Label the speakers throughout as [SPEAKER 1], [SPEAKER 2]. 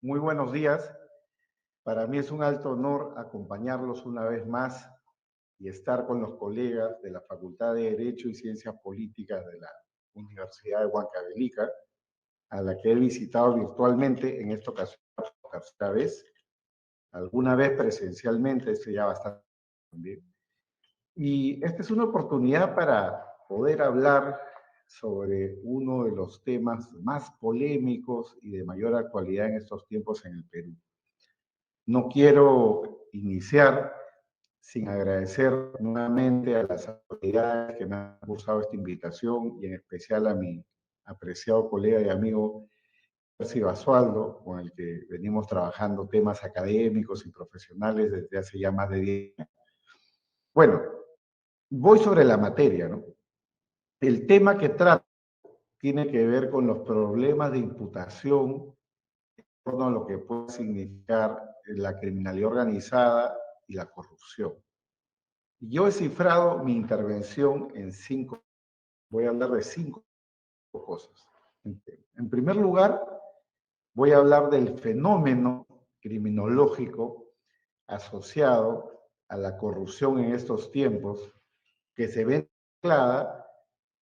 [SPEAKER 1] Muy buenos días. Para mí es un alto honor acompañarlos una vez más y estar con los colegas de la Facultad de Derecho y Ciencias Políticas de la Universidad de Huancavelica, a la que he visitado virtualmente en esta ocasión por tercera vez, alguna vez presencialmente, esto ya bastante también. Y esta es una oportunidad para poder hablar sobre uno de los temas más polémicos y de mayor actualidad en estos tiempos en el Perú. No quiero iniciar sin agradecer nuevamente a las autoridades que me han cursado esta invitación y en especial a mi apreciado colega y amigo Percy Basualdo, con el que venimos trabajando temas académicos y profesionales desde hace ya más de 10 años. Bueno, voy sobre la materia, ¿no? El tema que trato tiene que ver con los problemas de imputación en torno a lo que puede significar la criminalidad organizada y la corrupción. Yo he cifrado mi intervención en voy a hablar de cinco cosas. En primer lugar, voy a hablar del fenómeno criminológico asociado a la corrupción en estos tiempos, que se ve mezclada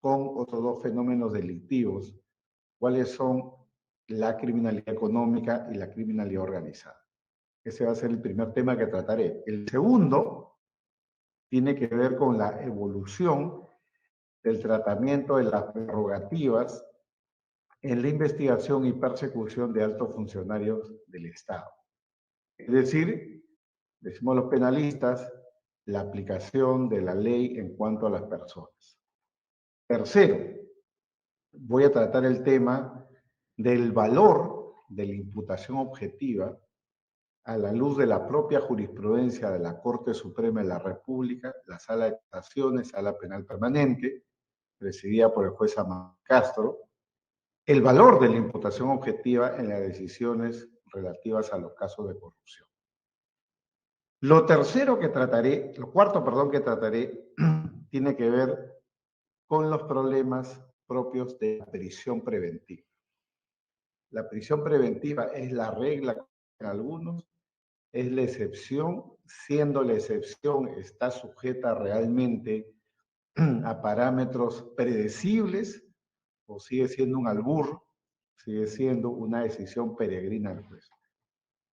[SPEAKER 1] con otros dos fenómenos delictivos, cuáles son la criminalidad económica y la criminalidad organizada. Ese va a ser el primer tema que trataré. El segundo tiene que ver con la evolución del tratamiento de las prerrogativas en la investigación y persecución de altos funcionarios del Estado. Es decir, decimos los penalistas, la aplicación de la ley en cuanto a las personas. Tercero, voy a tratar el tema del valor de la imputación objetiva a la luz de la propia jurisprudencia de la Corte Suprema de la República, la Sala de Casaciones, Sala Penal Permanente, presidida por el juez Amado Castro, el valor de la imputación objetiva en las decisiones relativas a los casos de corrupción. Lo cuarto, perdón, que trataré tiene que ver con los problemas propios de la prisión preventiva. La prisión preventiva es la regla en algunos, es la excepción, siendo la excepción está sujeta realmente a parámetros predecibles o sigue siendo un albur, sigue siendo una decisión peregrina del juez.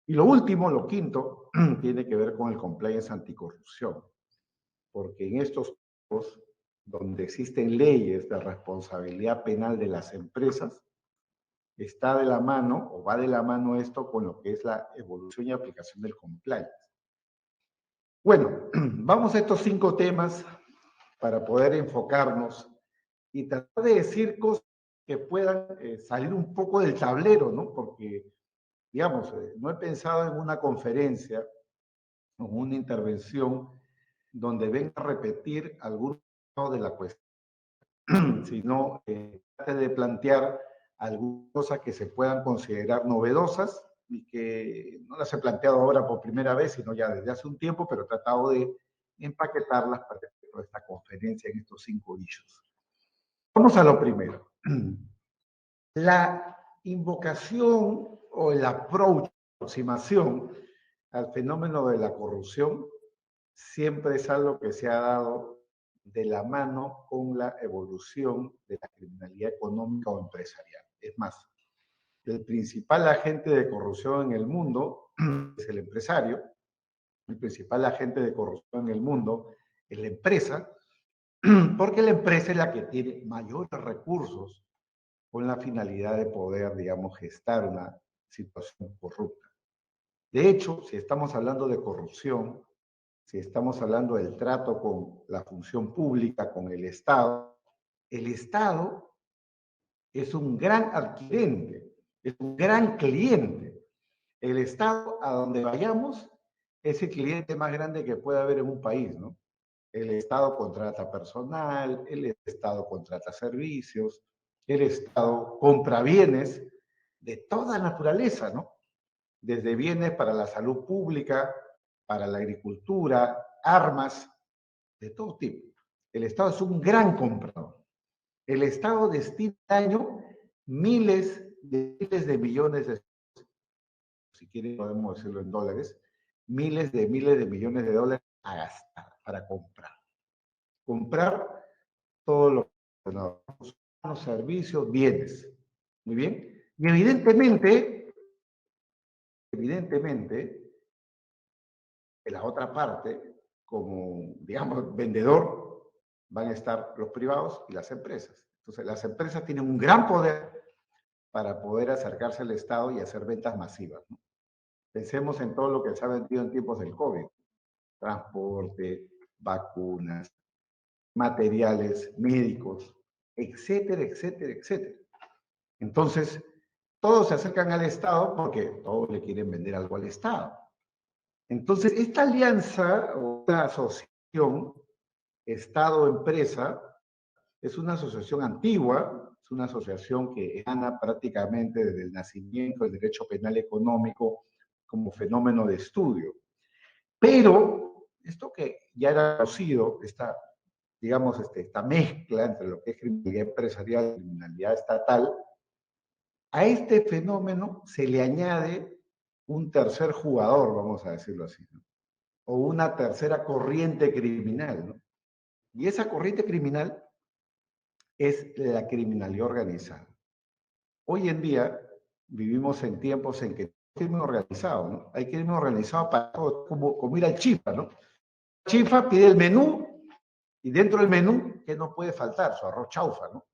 [SPEAKER 1] Y lo último, lo quinto, tiene que ver con el compliance anticorrupción, porque en estos tiempos donde existen leyes de responsabilidad penal de las empresas, está de la mano o va de la mano esto con lo que es la evolución y aplicación del compliance. Bueno, vamos a estos 5 temas para poder enfocarnos y tratar de decir cosas que puedan salir un poco del tablero, ¿no? Porque, digamos, no he pensado en una conferencia o una intervención donde venga a repetir algún de la cuestión, sino trate de plantear algunas cosas que se puedan considerar novedosas y que no las he planteado ahora por primera vez, sino ya desde hace un tiempo, pero he tratado de empaquetarlas para esta conferencia en estos 5 issues. Vamos a lo primero. La invocación o el approach, aproximación al fenómeno de la corrupción siempre es algo que se ha dado de la mano con la evolución de la criminalidad económica o empresarial. Es más, el principal agente de corrupción en el mundo es el empresario, el principal agente de corrupción en el mundo es la empresa, porque la empresa es la que tiene mayores recursos con la finalidad de poder, digamos, gestar una situación corrupta. De hecho, si estamos hablando de corrupción, si estamos hablando del trato con la función pública, con el Estado es un gran adquirente, es un gran cliente. El Estado, a donde vayamos, es el cliente más grande que puede haber en un país, ¿no? El Estado contrata personal, el Estado contrata servicios, el Estado compra bienes de toda naturaleza, ¿no? Desde bienes para la salud pública, para la agricultura, armas, de todo tipo. El Estado es un gran comprador. El Estado destina al año miles de millones de si quieren podemos decirlo en dólares, miles de millones de dólares a gastar, para comprar. Comprar todo lo que los servicios, bienes. Muy bien. Y evidentemente, en la otra parte, como, digamos, vendedor, van a estar los privados y las empresas. Entonces, las empresas tienen un gran poder para poder acercarse al Estado y hacer ventas masivas, ¿no? Pensemos en todo lo que se ha vendido en tiempos del COVID: transporte, vacunas, materiales médicos, etcétera, etcétera, etcétera. Entonces, todos se acercan al Estado porque todos le quieren vender algo al Estado. Entonces, esta alianza o esta asociación Estado-empresa es una asociación antigua, es una asociación que emana prácticamente desde el nacimiento del derecho penal económico como fenómeno de estudio. Pero esto que ya era conocido, digamos, esta mezcla entre lo que es criminalidad empresarial y criminalidad estatal, a este fenómeno se le añade un tercer jugador, vamos a decirlo así, ¿no? O una tercera corriente criminal, ¿no? Y esa corriente criminal es la criminalidad organizada. Hoy en día vivimos en tiempos en que hay crimen organizado, ¿no? Hay crimen organizado para todo, como ir al chifa, ¿no? El chifa pide el menú y dentro del menú, ¿qué no puede faltar? Su arroz chaufa, ¿no?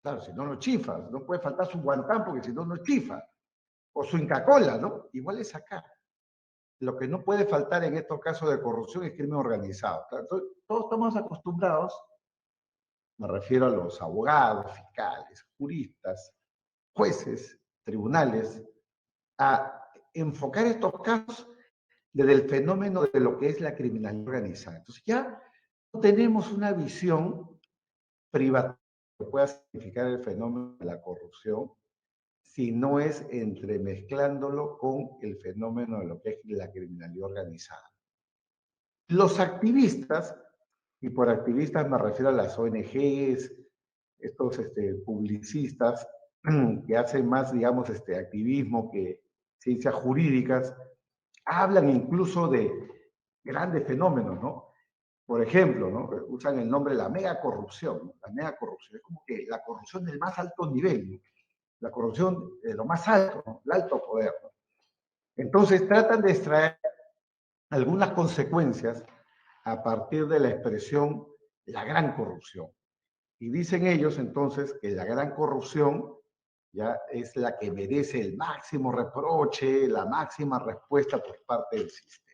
[SPEAKER 1] Claro, si no, no chifa. No puede faltar su guantán porque si no, no chifa. O su Inca Kola, ¿no? Igual es acá. Lo que no puede faltar en estos casos de corrupción es crimen organizado. Entonces, todos estamos acostumbrados, me refiero a los abogados, fiscales, juristas, jueces, tribunales, a enfocar estos casos desde el fenómeno de lo que es la criminalidad organizada. Entonces ya no tenemos una visión privada que pueda significar el fenómeno de la corrupción, si no es entremezclándolo con el fenómeno de lo que es la criminalidad organizada. Los activistas, y por activistas me refiero a las ONGs, estos publicistas que hacen más, digamos, activismo que ciencias jurídicas, hablan incluso de grandes fenómenos, ¿no? Por ejemplo, ¿no? Usan el nombre de la mega corrupción, ¿no? La mega corrupción es como que la corrupción del más alto nivel, ¿no? La corrupción de lo más alto, ¿no? El alto poder, ¿no? Entonces tratan de extraer algunas consecuencias a partir de la expresión la gran corrupción. Y dicen ellos entonces que la gran corrupción ya es la que merece el máximo reproche, la máxima respuesta por parte del sistema.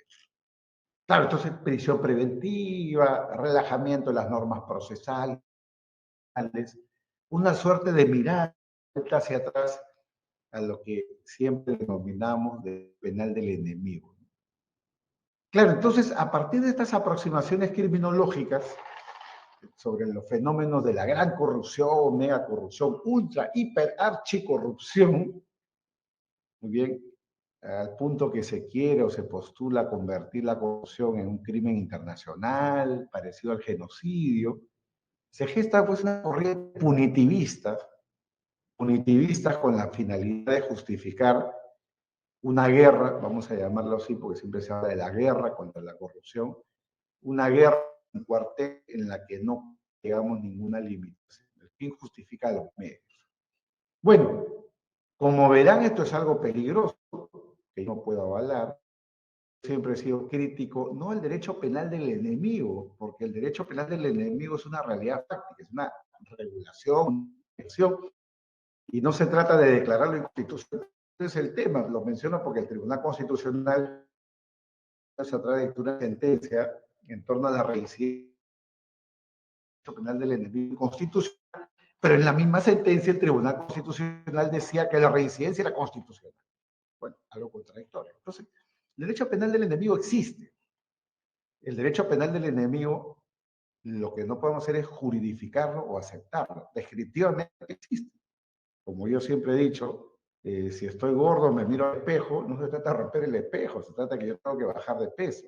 [SPEAKER 1] Claro, entonces prisión preventiva, relajamiento de las normas procesales, una suerte de mirar hacia atrás a lo que siempre denominamos de penal del enemigo. Claro, entonces a partir de estas aproximaciones criminológicas sobre los fenómenos de la gran corrupción, mega corrupción, ultra, hiper, archicorrupción, muy bien, al punto que se quiere o se postula convertir la corrupción en un crimen internacional, parecido al genocidio, se gesta pues una corriente punitivista con la finalidad de justificar una guerra, vamos a llamarlo así porque siempre se habla de la guerra contra la corrupción, una guerra, un cuartel en la que no llegamos ninguna limitación. El fin justifica los medios. Bueno, como verán, esto es algo peligroso, que no puedo avalar. Siempre he sido crítico, no el derecho penal del enemigo, porque el derecho penal del enemigo es una realidad práctica, es una regulación, y no se trata de declararlo inconstitucional. Ese es el tema, lo menciono porque el Tribunal Constitucional se trae una sentencia en torno a la reincidencia penal del enemigo constitucional, pero en la misma sentencia el Tribunal Constitucional decía que la reincidencia era constitucional. Bueno, algo contradictorio. Entonces, el derecho penal del enemigo existe. El derecho penal del enemigo, lo que no podemos hacer es juridificarlo o aceptarlo. Descriptivamente existe. Como yo siempre he dicho, si estoy gordo, me miro al espejo, no se trata de romper el espejo, se trata de que yo tengo que bajar de peso.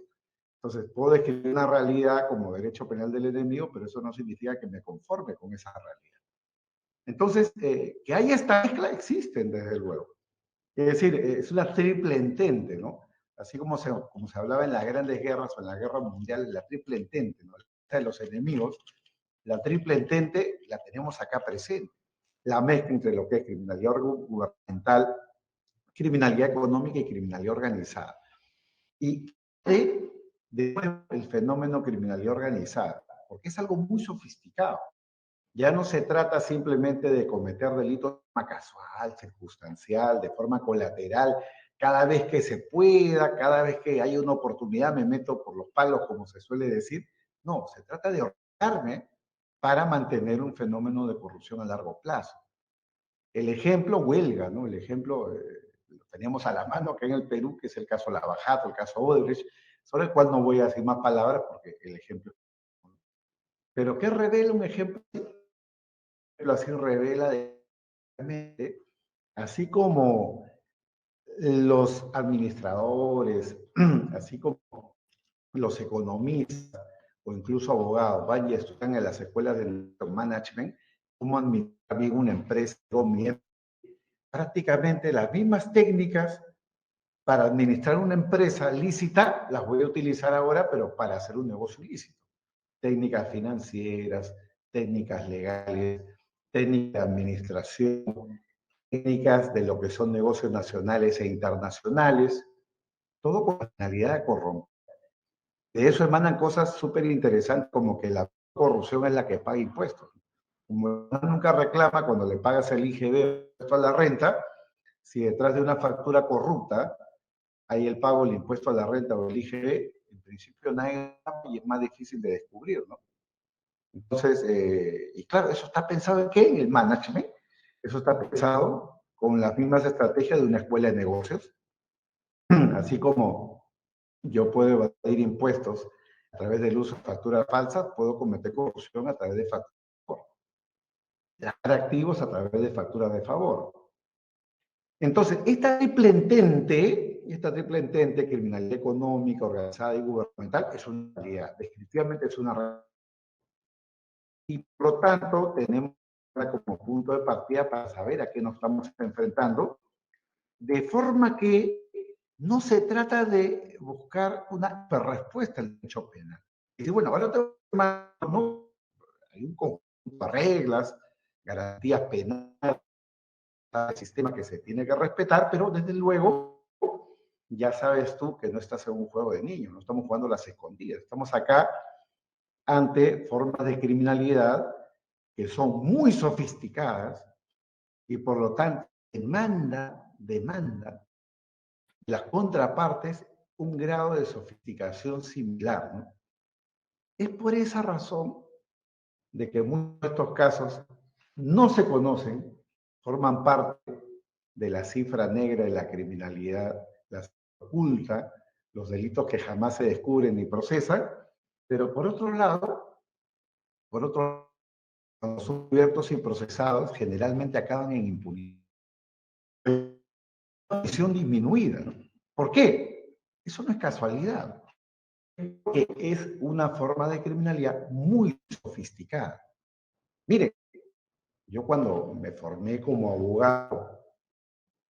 [SPEAKER 1] Entonces, puedo describir una realidad como derecho penal del enemigo, pero eso no significa que me conforme con esa realidad. Entonces, que haya esta mezcla, existen, desde luego. Es decir, es una triple entente, ¿no? Así como se hablaba en las grandes guerras o en la guerra mundial, la triple entente, ¿no? La lista de los enemigos, la triple entente la tenemos acá presente. La mezcla entre lo que es criminalidad gubernamental, criminalidad económica y criminalidad organizada. Y de el fenómeno criminalidad organizada, porque es algo muy sofisticado. Ya no se trata simplemente de cometer delitos de forma casual, circunstancial, de forma colateral, cada vez que se pueda, cada vez que hay una oportunidad me meto por los palos, como se suele decir. No, se trata de organizarme para mantener un fenómeno de corrupción a largo plazo. El ejemplo huelga, ¿no? El ejemplo lo teníamos a la mano acá en el Perú, que es el caso Lavajato, el caso Odebrecht, sobre el cual no voy a decir más palabras porque el ejemplo. Pero ¿qué revela un ejemplo así? Revela de, así como los administradores, así como los economistas o incluso abogados van y estudian en las escuelas de management cómo administrar bien una empresa, prácticamente las mismas técnicas para administrar una empresa lícita las voy a utilizar ahora, pero para hacer un negocio ilícito. Técnicas financieras, técnicas legales, técnicas de administración, técnicas de lo que son negocios nacionales e internacionales, todo con la finalidad de corromper. De eso emanan cosas súper interesantes como que la corrupción es la que paga impuestos. Como nunca reclama cuando le pagas el IGB a la renta, si detrás de una factura corrupta hay el pago del impuesto a la renta o el IGB, en principio nadie y es más difícil de descubrir, ¿no? Entonces, y claro, eso está pensado en qué? En el management. Eso está pensado con las mismas estrategias de una escuela de negocios. Así como yo puedo evadir impuestos a través del uso de facturas falsas, puedo cometer corrupción a través de facturas de favor. Dar activos a través de facturas de favor. Entonces, esta triple entente, criminalidad económica, organizada y gubernamental, es una realidad. Definitivamente es una realidad. Y por lo tanto, tenemos como punto de partida para saber a qué nos estamos enfrentando, de forma que no se trata de buscar una respuesta al derecho penal. Y bueno, ahora tengo no, hay un conjunto de reglas, garantías penales, sistema que se tiene que respetar, pero desde luego ya sabes tú que no estás en un juego de niños, no estamos jugando las escondidas, estamos acá ante formas de criminalidad que son muy sofisticadas y por lo tanto demanda las contrapartes un grado de sofisticación similar, ¿no? Es por esa razón de que muchos de estos casos no se conocen, forman parte de la cifra negra de la criminalidad, la oculta, los delitos que jamás se descubren ni procesan, pero por otro lado, cuando son cubiertos y procesados, generalmente acaban en impunidad. Visión disminuida, ¿no? ¿Por qué? Eso no es casualidad, que es una forma de criminalidad muy sofisticada. Mire, yo cuando me formé como abogado,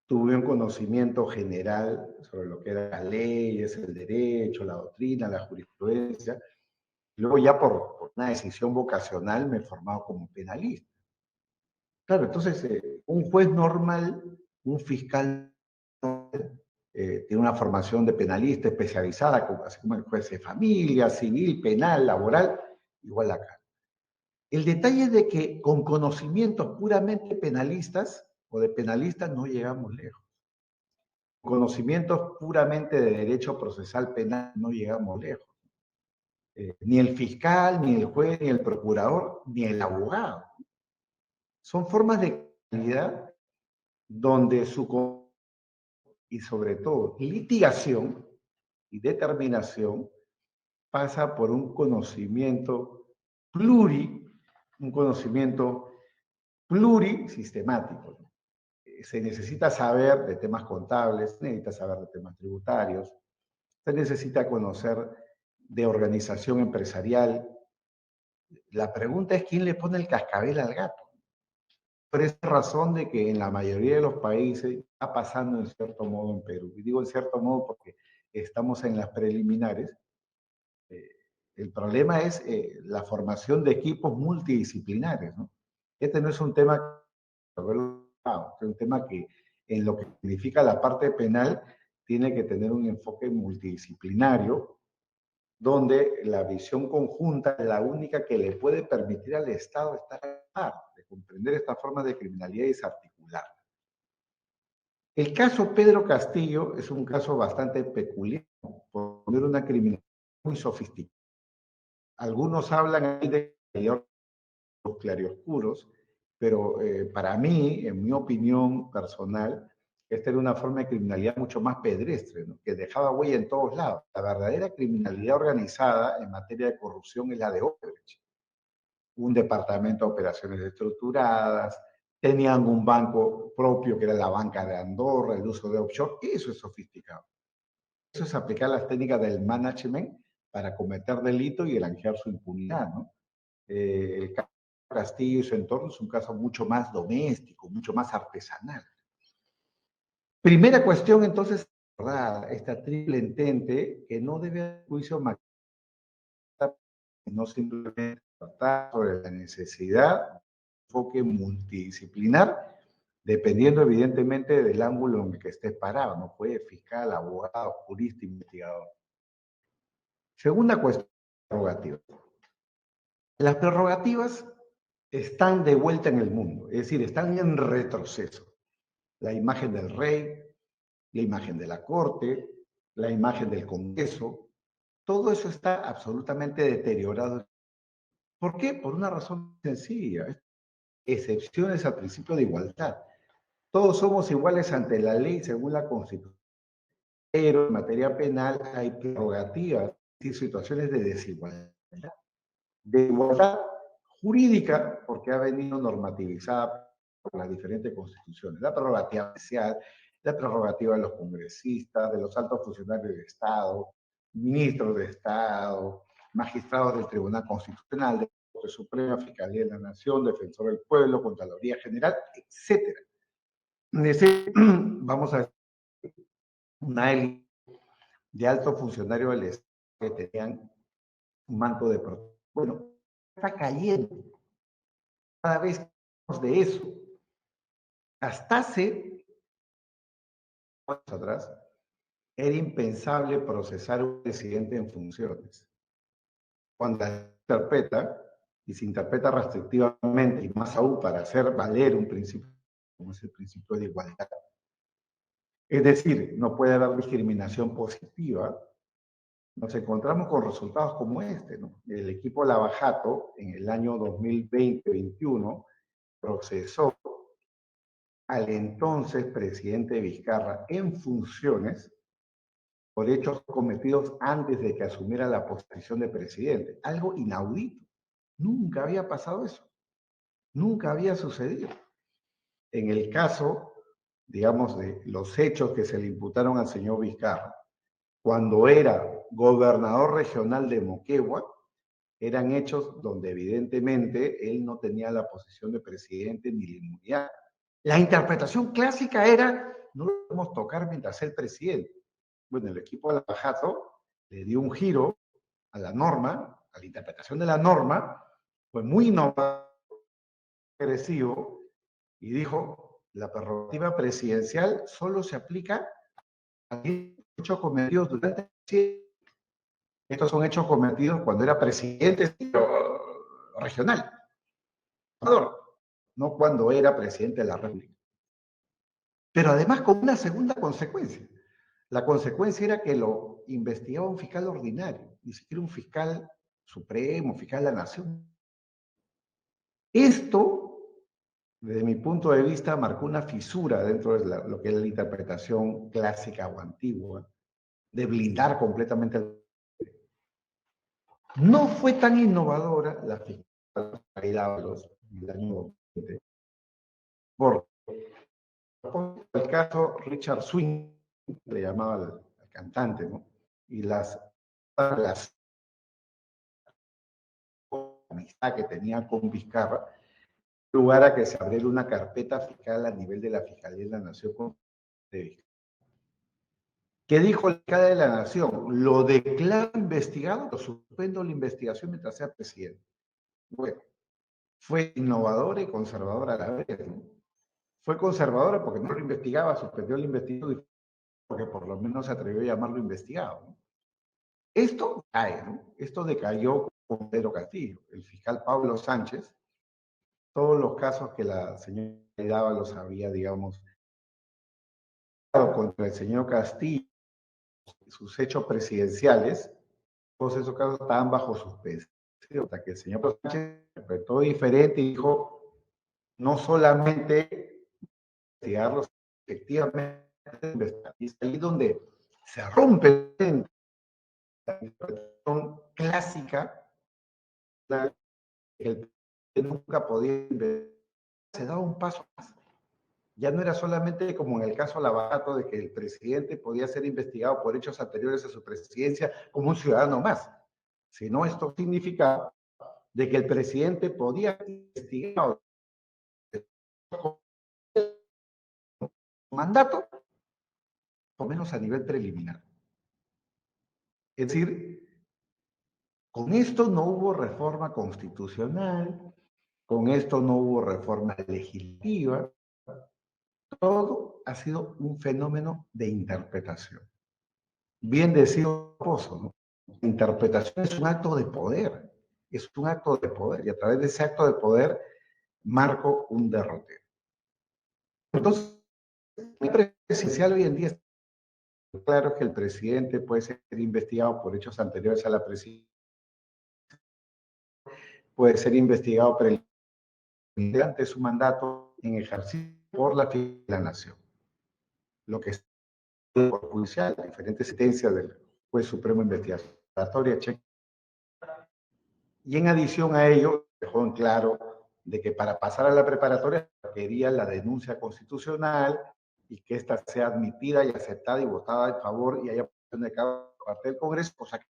[SPEAKER 1] tuve un conocimiento general sobre lo que eran las leyes, el derecho, la doctrina, la jurisprudencia. Luego ya por una decisión vocacional me he formado como penalista. Claro, entonces un juez normal, un fiscal tiene una formación de penalista especializada, así como el juez de familia, civil, penal, laboral, igual acá. El detalle es de que con conocimientos puramente penalistas o de penalistas no llegamos lejos. Conocimientos puramente de derecho procesal penal no llegamos lejos. Ni el fiscal, ni el juez, ni el procurador, ni el abogado. Son formas de calidad donde su y sobre todo litigación y determinación pasa por un conocimiento un conocimiento plurisistemático. Se necesita saber de temas contables, se necesita saber de temas tributarios, se necesita conocer de organización empresarial. La pregunta es quién le pone el cascabel al gato. Por esa razón de que en la mayoría de los países está pasando en cierto modo en Perú. Y digo en cierto modo porque estamos en las preliminares. Eh, el problema es la formación de equipos multidisciplinares, ¿no? Este no es un tema, es un tema que en lo que significa la parte penal tiene que tener un enfoque multidisciplinario, donde la visión conjunta es la única que le puede permitir al Estado estar de comprender esta forma de criminalidad y desarticular. El caso Pedro Castillo es un caso bastante peculiar, por tener una criminalidad muy sofisticada. Algunos hablan ahí de los claroscuros, pero para mí, en mi opinión personal, esta era una forma de criminalidad mucho más pedestre, ¿no? Que dejaba huella en todos lados. La verdadera criminalidad organizada en materia de corrupción es la de Odebrecht. Un departamento de operaciones estructuradas, tenían un banco propio que era la banca de Andorra, el uso de offshore, eso es sofisticado. Eso es aplicar las técnicas del management para cometer delito y granjear su impunidad, ¿no? El caso Castillo y su entorno es un caso mucho más doméstico, mucho más artesanal. Primera cuestión, entonces, esta triple entente que no debe haber juicio magistral, sino simplemente tratar sobre la necesidad de enfoque multidisciplinar, dependiendo evidentemente del ángulo en el que esté parado, no puede fiscal, abogado, jurista, investigador. Segunda cuestión, prerrogativas. Las prerrogativas están de vuelta en el mundo, es decir, están en retroceso. La imagen del rey, la imagen de la corte, la imagen del Congreso, todo eso está absolutamente deteriorado. ¿Por qué? Por una razón sencilla, excepciones al principio de igualdad. Todos somos iguales ante la ley según la Constitución, pero en materia penal hay prerrogativas y situaciones de desigualdad. De igualdad jurídica, porque ha venido normativizada por las diferentes constituciones. La prerrogativa especial, la prerrogativa de los congresistas, de los altos funcionarios de Estado, ministros de Estado, magistrados del Tribunal Constitucional, de la Corte Suprema, Fiscalía de la Nación, Defensor del Pueblo, Contraloría General, etc. Vamos a ver una élite de altos funcionarios del Estado que tenían un manto de protección. Bueno, está cayendo cada vez de eso. Hasta hace años atrás era impensable procesar a un presidente en funciones. Cuando se interpreta, y se interpreta restrictivamente, y más aún para hacer valer un principio como es el principio de igualdad. Es decir, no puede haber discriminación positiva. Nos encontramos con resultados como este, ¿no? El equipo Lavajato en el año 2020-21 procesó al entonces presidente Vizcarra en funciones por hechos cometidos antes de que asumiera la posición de presidente. Algo inaudito. Nunca había pasado eso. Nunca había sucedido. En el caso, digamos, de los hechos que se le imputaron al señor Vizcarra, cuando era gobernador regional de Moquegua, eran hechos donde evidentemente él no tenía la posición de presidente ni la inmunidad. La interpretación clásica era, no lo podemos tocar mientras sea el presidente. Bueno, el equipo de Lavajato le dio un giro a la norma, a la interpretación de la norma, fue muy innovador, agresivo, y dijo, la prerrogativa presidencial solo se aplica a hechos cometidos durante el. Estos son hechos cometidos cuando era presidente regional, no cuando era presidente de la República. Pero además con una segunda consecuencia. La consecuencia era que lo investigaba un fiscal ordinario, ni siquiera un fiscal supremo, fiscal de la nación. Esto, desde mi punto de vista, marcó una fisura dentro de lo que es la interpretación clásica o antigua, de blindar completamente el. No fue tan innovadora la fiscalidad del año 20, por el caso Richard Swing, le llamaba al cantante, ¿no? Y las amistad que tenía con Vizcarra, lugar a que se abriera una carpeta fiscal a nivel de la Fiscalía de la Nación. ¿Qué dijo el fiscal de la Nación? Lo declaro investigado, lo suspendo la investigación mientras sea presidente. Bueno, fue innovadora y conservadora a la vez, ¿no? Fue conservadora porque no lo investigaba, suspendió la investigación porque por lo menos se atrevió a llamarlo investigado, ¿no? Esto cae, ¿no? Esto decayó con Pedro Castillo, el fiscal Pablo Sánchez. Todos los casos que la señora daba los había, digamos, contra el señor Castillo, sus hechos presidenciales, todos esos casos estaban bajo suspensión, hasta que el señor Sánchez interpretó diferente y dijo, no solamente investigarlos, efectivamente, y es ahí donde se rompe la interpretación clásica, el nunca podía investigar, se daba un paso más. Ya no era solamente como en el caso Lavallato de que el presidente podía ser investigado por hechos anteriores a su presidencia como un ciudadano más, sino esto significaba de que el presidente podía ser investigado con mandato, por menos a nivel preliminar. Es decir, con esto no hubo reforma constitucional, con esto no hubo reforma legislativa, todo ha sido un fenómeno de interpretación. Bien decía Pozo, ¿no? La interpretación es un acto de poder, es un acto de poder, y a través de ese acto de poder marco un derrotero. Entonces, mi presidencial hoy en día, claro que el presidente puede ser investigado por hechos anteriores a la presidencia, puede ser investigado durante su mandato en ejercicio por la nación. Lo que es por judicial, diferentes sentencias del juez supremo investigatoria checa. Y en adición a ello, dejó en claro de que para pasar a la preparatoria quería la denuncia constitucional y que ésta sea admitida y aceptada y votada en favor y haya posición de cada parte del Congreso, cosa que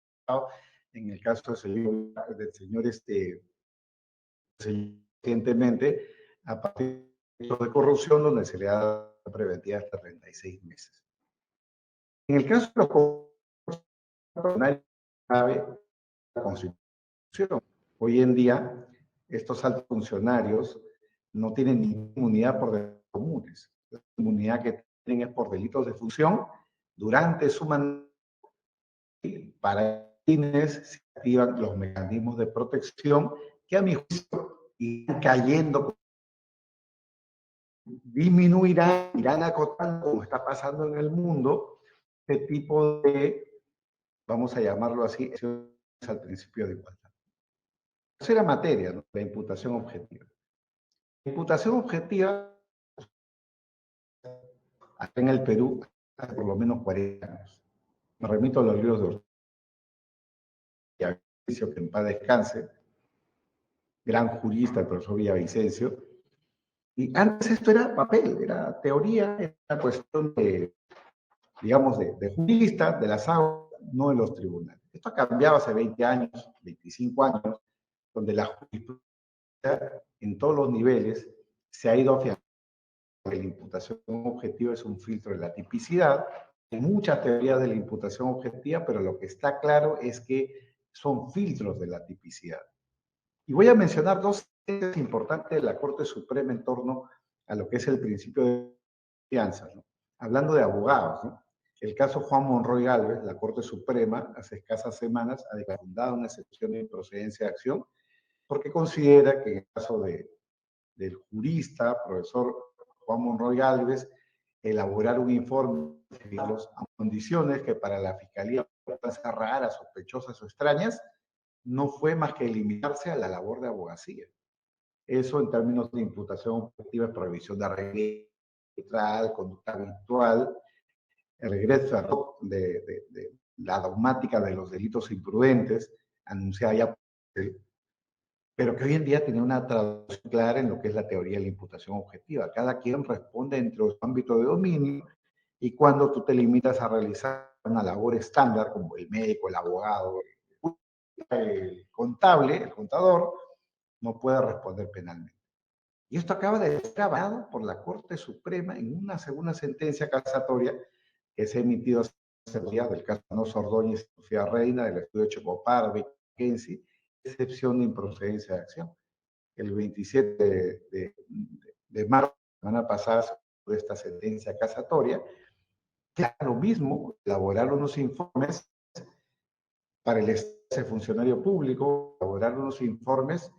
[SPEAKER 1] en el caso del señor recientemente, a partir de corrupción, donde se le da preventiva hasta 36 meses. En el caso de los constitucionales, cabe la Constitución. Hoy en día, estos altos funcionarios no tienen ninguna inmunidad por delitos comunes. La inmunidad que tienen es por delitos de función durante su mandato. Para quienes se activan los mecanismos de protección que a mi juicio irán cayendo, disminuirán, irán acotando, como está pasando en el mundo, este tipo de, vamos a llamarlo así, al principio de igualdad. Tercera materia, ¿no? La imputación objetiva. La imputación objetiva, acá en el Perú, hace por lo menos 40 años. Me remito a los libros de Villavicencio, que en paz descanse, gran jurista, el profesor Villavicencio. Y antes esto era papel, era teoría, era cuestión de, digamos, de juristas, de las aulas, no de los tribunales. Esto ha cambiado hace 20 años, 25 años, donde la jurisprudencia en todos los niveles se ha ido afianzando. La imputación objetiva es un filtro de la tipicidad. Hay muchas teorías de la imputación objetiva, pero lo que está claro es que son filtros de la tipicidad. Y voy a mencionar dos temas importantes de la Corte Suprema en torno a lo que es el principio de confianza, ¿no? Hablando de abogados, ¿no? El caso Juan Monroy Gálvez, la Corte Suprema, hace escasas semanas, ha declarado una excepción de improcedencia de acción porque considera que en el caso del jurista, profesor Juan Monroy Gálvez, elaborar un informe a condiciones que para la Fiscalía puedan ser raras, sospechosas o extrañas, no fue más que limitarse a la labor de abogacía. Eso en términos de imputación objetiva es prohibición de arreglo, conducta habitual, el regreso de la dogmática de los delitos imprudentes, anunciada ya, pero que hoy en día tiene una traducción clara en lo que es la teoría de la imputación objetiva. Cada quien responde entre su ámbito de dominio y cuando tú te limitas a realizar una labor estándar como el médico, el abogado, el contable, el contador, no puede responder penalmente. Y esto acaba de ser avalado por la Corte Suprema en una segunda sentencia casatoria que se ha emitido hace días del caso No Ordóñez y Sofía Reina, del estudio Chocopar, Kensi, excepción de improcedencia de acción. El 27 de marzo, la semana pasada, de esta sentencia casatoria, que a lo mismo elaborar unos informes para el funcionario público, elaborar unos informes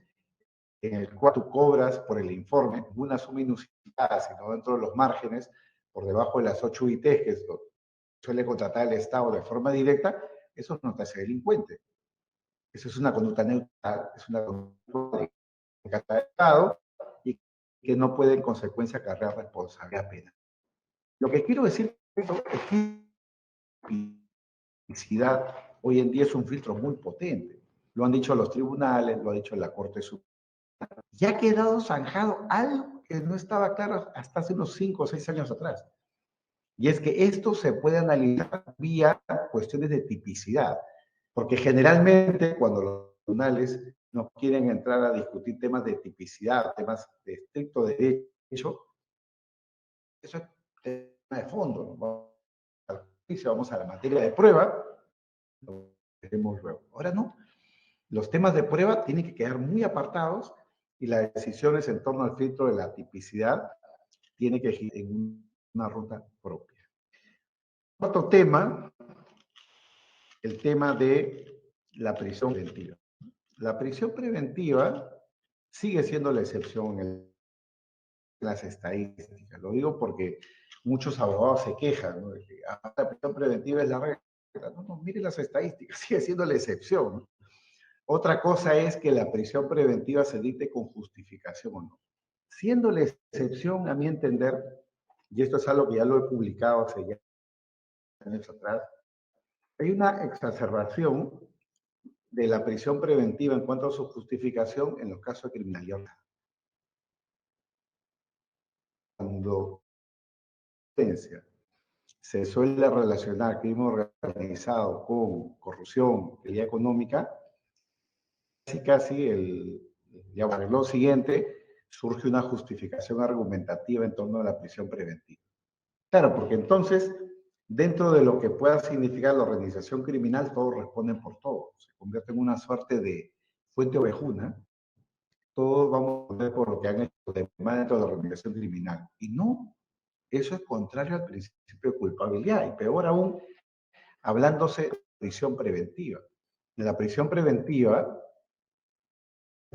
[SPEAKER 1] en el cual tú cobras por el informe una suma inusitada, sino dentro de los márgenes, por debajo de las 8 UITs que suele contratar el Estado de forma directa, eso no te hace delincuente. Eso es una conducta neutral, es una conducta de Estado y que no puede en consecuencia acarrear responsabilidad penal. Lo que quiero decir es que la publicidad hoy en día es un filtro muy potente. Lo han dicho los tribunales, lo ha dicho la Corte Suprema. Ya ha quedado zanjado algo que no estaba claro hasta hace unos 5 o 6 años atrás. Y es que esto se puede analizar vía cuestiones de tipicidad, porque generalmente cuando los tribunales no quieren entrar a discutir temas de tipicidad, temas de estricto derecho, eso es tema de fondo, ¿no? Vamos a la materia de prueba, lo veremos luego. Ahora no, los temas de prueba tienen que quedar muy apartados y las decisiones en torno al filtro de la tipicidad tienen que girar en una ruta propia. Otro tema, el tema de la prisión preventiva. La prisión preventiva sigue siendo la excepción en las estadísticas. Lo digo porque muchos abogados se quejan, ¿no? De que la prisión preventiva es la regla. No, no, mire las estadísticas, sigue siendo la excepción, ¿no? Otra cosa es que la prisión preventiva se dicte con justificación o no. Siendo la excepción, a mi entender, y esto es algo que ya lo he publicado hace ya años atrás, hay una exacerbación de la prisión preventiva en cuanto a su justificación en los casos de criminalidad. Cuando se suele relacionar crimen organizado con corrupción, actividad económica, casi el arreglón siguiente surge una justificación argumentativa en torno a la prisión preventiva. Claro, porque entonces, dentro de lo que pueda significar la organización criminal, todos responden por todo. Se convierte en una suerte de fuente ovejuna. Todos vamos a ver por lo que han hecho dentro de la organización criminal. Y no, eso es contrario al principio de culpabilidad. Y peor aún, hablándose de prisión preventiva. En la prisión preventiva,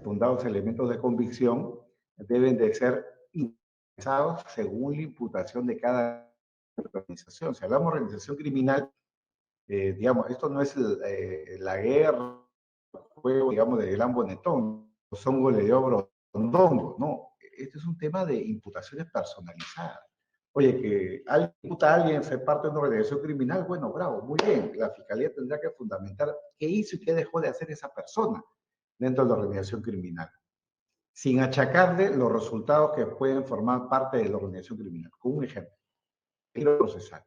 [SPEAKER 1] fundados elementos de convicción deben de ser ingresados según la imputación de cada organización. Si hablamos de organización criminal, digamos, esto no es la guerra, el juego, digamos, de gran bonetón, Songo le dio Brondongo, no. Este es un tema de imputaciones personalizadas. Oye, que alguien imputa a alguien ser parte de una organización criminal, bueno, bravo, muy bien. La fiscalía tendrá que fundamentar qué hizo y qué dejó de hacer esa persona dentro de la organización criminal, sin achacarle los resultados que pueden formar parte de la organización criminal. Con un ejemplo, quiero procesar.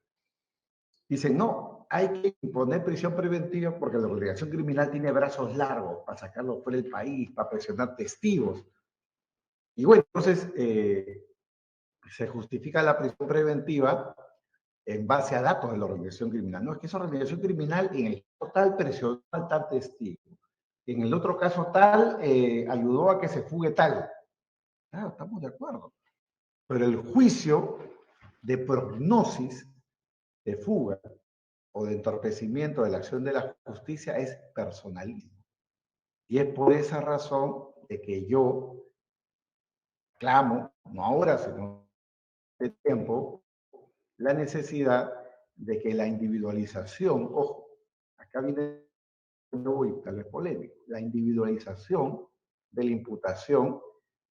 [SPEAKER 1] Dicen, no, hay que imponer prisión preventiva porque la organización criminal tiene brazos largos para sacarlo fuera del país, para presionar testigos. Y bueno, entonces se justifica la prisión preventiva en base a datos de la organización criminal. No, es que esa organización criminal en el total presionó al tal testigo. En el otro caso tal, ayudó a que se fugue tal. Claro, estamos de acuerdo. Pero el juicio de prognosis de fuga o de entorpecimiento de la acción de la justicia es personalismo. Y es por esa razón de que yo clamo, no ahora, sino de tiempo, la necesidad de que la individualización, ojo, acá viene y tal vez polémico, la individualización de la imputación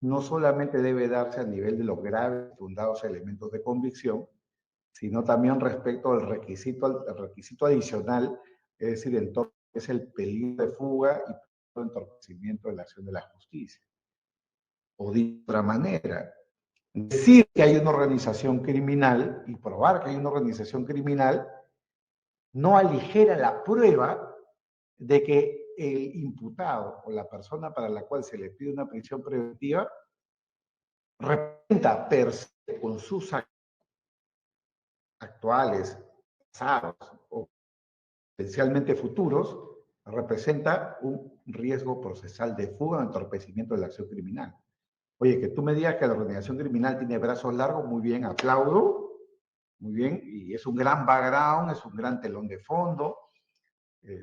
[SPEAKER 1] no solamente debe darse a nivel de los graves fundados elementos de convicción, sino también respecto al requisito adicional, es decir, entonces es el peligro de fuga y el entorpecimiento de la acción de la justicia. O de otra manera, decir que hay una organización criminal y probar que hay una organización criminal no aligera la prueba de que el imputado o la persona para la cual se le pide una prisión preventiva representa per se, con sus actuales, pasados o potencialmente futuros, representa un riesgo procesal de fuga o entorpecimiento de la acción criminal. Oye, que tú me digas que la organización criminal tiene brazos largos, muy bien, aplaudo, muy bien, y es un gran background, es un gran telón de fondo,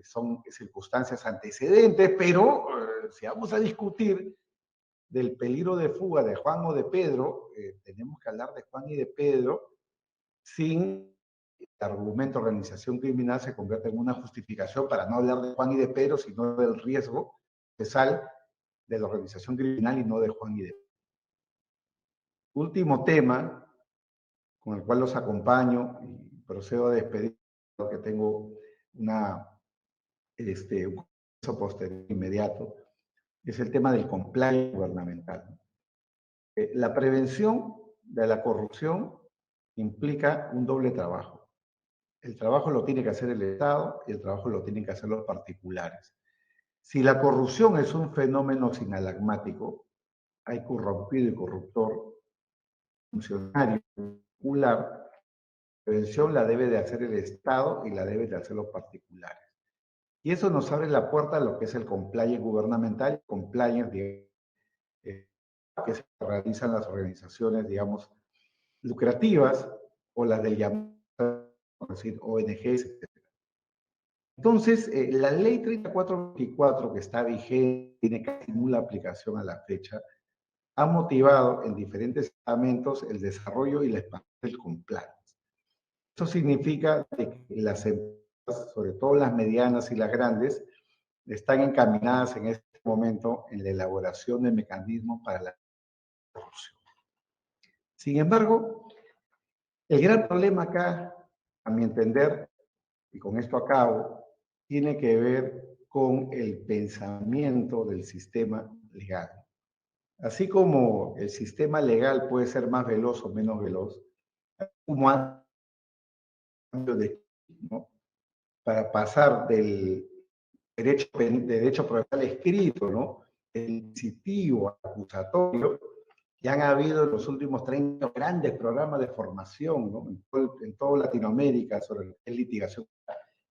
[SPEAKER 1] son circunstancias antecedentes, pero si vamos a discutir del peligro de fuga de Juan o de Pedro, tenemos que hablar de Juan y de Pedro sin el argumento de organización criminal se convierte en una justificación para no hablar de Juan y de Pedro, sino del riesgo procesal de la organización criminal y no de Juan y de Pedro. Último tema con el cual los acompaño y procedo a despedir, que tengo un compromiso posterior inmediato, es el tema del compliance gubernamental. La prevención de la corrupción implica un doble trabajo. El trabajo lo tiene que hacer el Estado y el trabajo lo tienen que hacer los particulares. Si la corrupción es un fenómeno sinalagmático, hay corrompido y corruptor, funcionario, particular, la prevención la debe de hacer el Estado y la deben de hacer los particulares. Y eso nos abre la puerta a lo que es el compliance gubernamental, compliance que se realizan las organizaciones, digamos, lucrativas o las del llamado, por decir, ONGs, etc. Entonces, la ley 3424 que está vigente, tiene casi nula aplicación a la fecha, ha motivado en diferentes estamentos el desarrollo y la expansión del compliance. Eso significa que las empresas, sobre todo las medianas y las grandes, están encaminadas en este momento en la elaboración de mecanismos para la corrupción. Sin embargo, el gran problema acá, a mi entender, y con esto acabo, tiene que ver con el pensamiento del sistema legal. Así como el sistema legal puede ser más veloz o menos veloz, como ¿no? Para pasar del derecho procesal escrito, ¿no? El inquisitivo, acusatorio, que han habido en los últimos 30 grandes programas de formación, ¿no? En toda Latinoamérica sobre la litigación.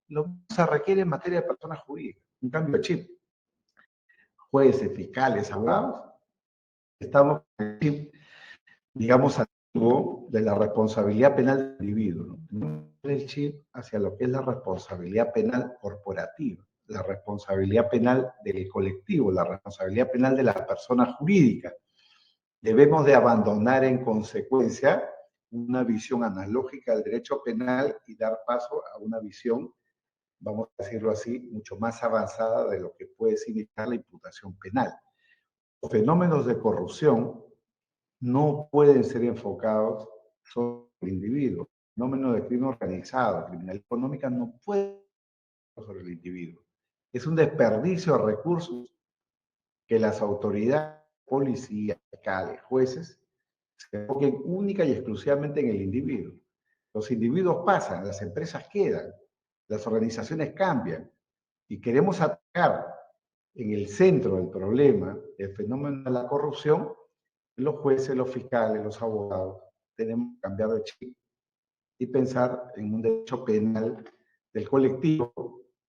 [SPEAKER 1] Lo que se requiere en materia de personas jurídicas, un cambio de chip. Jueces, fiscales, abogados, estamos en el chip, digamos, antiguo de la responsabilidad penal del individuo, ¿no? El chip hacia lo que es la responsabilidad penal corporativa, la responsabilidad penal del colectivo, la responsabilidad penal de la persona jurídica. Debemos de abandonar en consecuencia una visión analógica del derecho penal y dar paso a una visión, vamos a decirlo así, mucho más avanzada de lo que puede significar la imputación penal. Los fenómenos de corrupción no pueden ser enfocados sobre el individuo. El fenómeno de crimen organizado, criminalidad económica, no puede ser sobre el individuo. Es un desperdicio de recursos que las autoridades, policías, fiscales, jueces, se enfoquen única y exclusivamente en el individuo. Los individuos pasan, las empresas quedan, las organizaciones cambian y queremos atacar en el centro del problema, el fenómeno de la corrupción, los jueces, los fiscales, los abogados, tenemos que cambiar de chip y pensar en un derecho penal del colectivo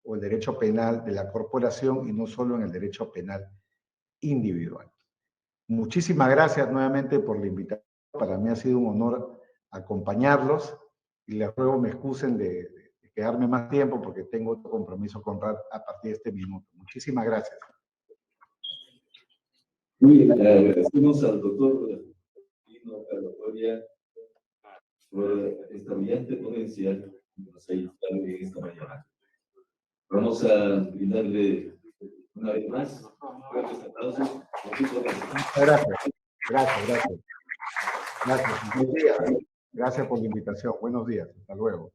[SPEAKER 1] o el derecho penal de la corporación y no solo en el derecho penal individual. Muchísimas gracias nuevamente por la invitación. Para mí ha sido un honor acompañarlos y les ruego me excusen de quedarme más tiempo porque tengo otro compromiso con RAD a partir de este minuto. Muchísimas gracias.
[SPEAKER 2] Muy bien, agradecemos al doctor Lino Carlos Coria por esta brillante ponencia que nos ha invitado en esta mañana. Vamos a brindarle una vez más fuertes aplausos.
[SPEAKER 1] Gracias. Gracias. Buenos días. Gracias por la invitación. Buenos días. Hasta luego.